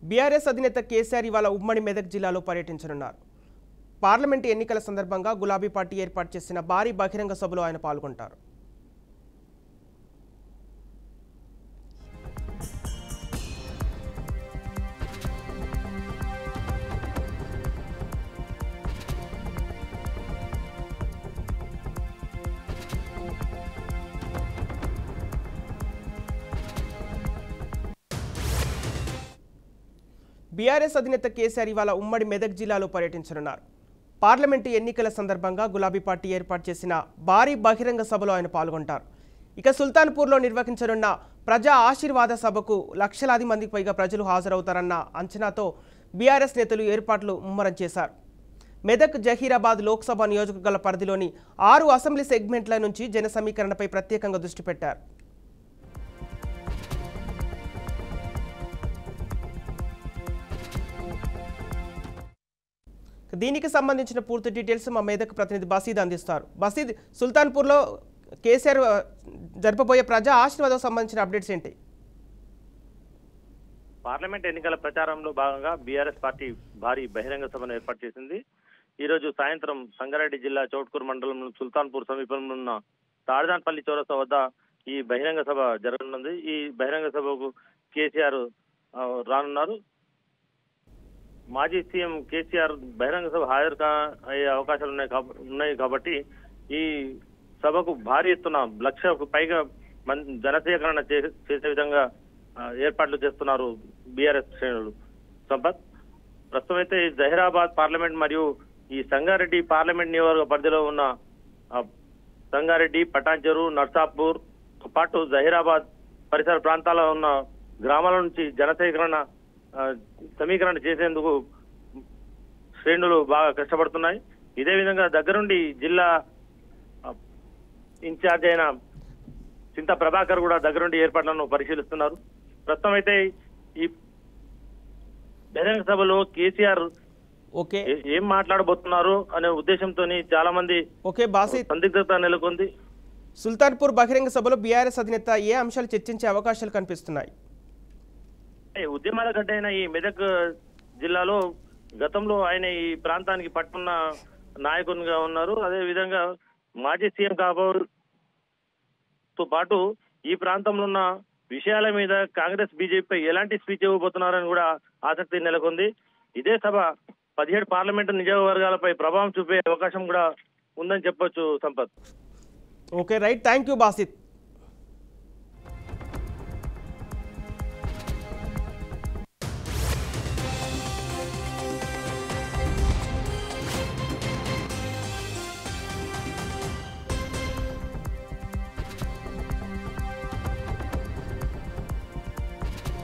BRS అధినేత కేసీఆర్ ఇవాళ ఉమ్మడి మెదక్ జిల్లాలో పర్యటించనున్నారు. పార్లమెంటు ఎన్నికల సందర్భంగా గులాబీ పార్టీ ఏర్పాటు చేసిన భారీ బహిరంగ సభలో ఆయన పాల్గొంటారు. బీఆర్ఎస్ అధినేత కేసీఆర్ ఇవాళ ఉమ్మడి మెదక్ జిల్లాలో పర్యటించనున్నారు. పార్లమెంటు ఎన్నికల సందర్భంగా గులాబీ పార్టీ ఏర్పాటు చేసిన భారీ బహిరంగ సభలో ఆయన పాల్గొంటారు. ఇక సుల్తాన్పూర్లో నిర్వహించనున్న ప్రజా ఆశీర్వాద సభకు లక్షలాది మందికి పైగా ప్రజలు హాజరవుతారన్న అంచనాతో బీఆర్ఎస్ నేతలు ఏర్పాట్లు ముమ్మరం చేశారు. మెదక్ జహీరాబాద్ లోక్సభ నియోజకవర్గాల పరిధిలోని 6 అసెంబ్లీ సెగ్మెంట్ల నుంచి జన సమీకరణపై ప్రత్యేకంగా దృష్టి పెట్టారు. దీనికి సంబంధించిన పూర్తి డీటెయిల్స్ మా మెదక్ ప్రతినిధి బసీద్ అందిస్తారు. బసీద్, సుల్తాన్పూర్లో కేసీఆర్ జరపబోయే ప్రజా ఆశీర్వాదం సంబంధించిన అప్డేట్స్ ఏంటి? పార్లమెంట్ ఎన్నికల ప్రచారంలో భాగంగా బీఆర్ఎస్ పార్టీ భారీ బహిరంగ సభను ఏర్పాటు చేసింది. ఈ రోజు సాయంత్రం సంగారెడ్డి జిల్లా చౌట్కూర్ మండలం సుల్తాన్పూర్ సమీపంలో ఉన్న తాడదాన్పల్లి చౌరస్తా వద్ద ఈ బహిరంగ సభ జరగనుంది. ఈ బహిరంగ సభకు కేసీఆర్ రానున్నారు. మాజీ సీఎం కేసీఆర్ బహిరంగ సభ హాజరు అయ్యే అవకాశాలు ఉన్నాయి కాబట్టి ఈ సభకు భారీ ఎత్తున 1,00,000కు పైగా జనసేకరణ చేసే విధంగా ఏర్పాట్లు చేస్తున్నారు బీఆర్ఎస్ శ్రేణులు. సంపత్, ప్రస్తుతం అయితే జహీరాబాద్ పార్లమెంట్ మరియు ఈ సంగారెడ్డి పార్లమెంట్ నియోజకవర్గ పరిధిలో ఉన్న సంగారెడ్డి, పటాన్చెరు, నర్సాపూర్ తో పాటు జహీరాబాద్ పరిసర ప్రాంతాల్లో ఉన్న గ్రామాల నుంచి సమీకరణ చేసేందుకు శ్రేణులు బాగా కష్టపడుతున్నాయి. ఇదే విధంగా దగ్గరుండి జిల్లా ఇన్ఛార్జ్ అయిన చింత ప్రభాకర్ కూడా దగ్గరుండి ఏర్పాట్లను పరిశీలిస్తున్నారు. ప్రస్తుతం అయితే ఈ బహిరంగ సభలో కేసీఆర్ ఏం మాట్లాడబోతున్నారు అనే ఉద్దేశంతో చాలా మంది సందిగ్ధత నెలకొంది. సుల్తాన్పూర్ బహిరంగ సభలో బీఆర్ఎస్ అధినేత ఏ అంశాలు చర్చించే అవకాశాలు కనిపిస్తున్నాయి? ఉద్యమాల గడ్డ అయిన ఈ మెదక్ జిల్లాలో గతంలో ఆయన ఈ ప్రాంతానికి పట్టుకున్న నాయకునిగా ఉన్నారు. అదే విధంగా మాజీ సీఎం కాబోతో పాటు ఈ ప్రాంతంలో ఉన్న విషయాల మీద కాంగ్రెస్ బీజేపీ ఎలాంటి స్పీచ్ ఇవ్వబోతున్నారని కూడా ఆసక్తి నెలకొంది. ఇదే సభ 17 పార్లమెంటు నియోజకవర్గాలపై ప్రభావం చూపే అవకాశం కూడా ఉందని చెప్పొచ్చు. Sampath. Okay, right, thank you Basit.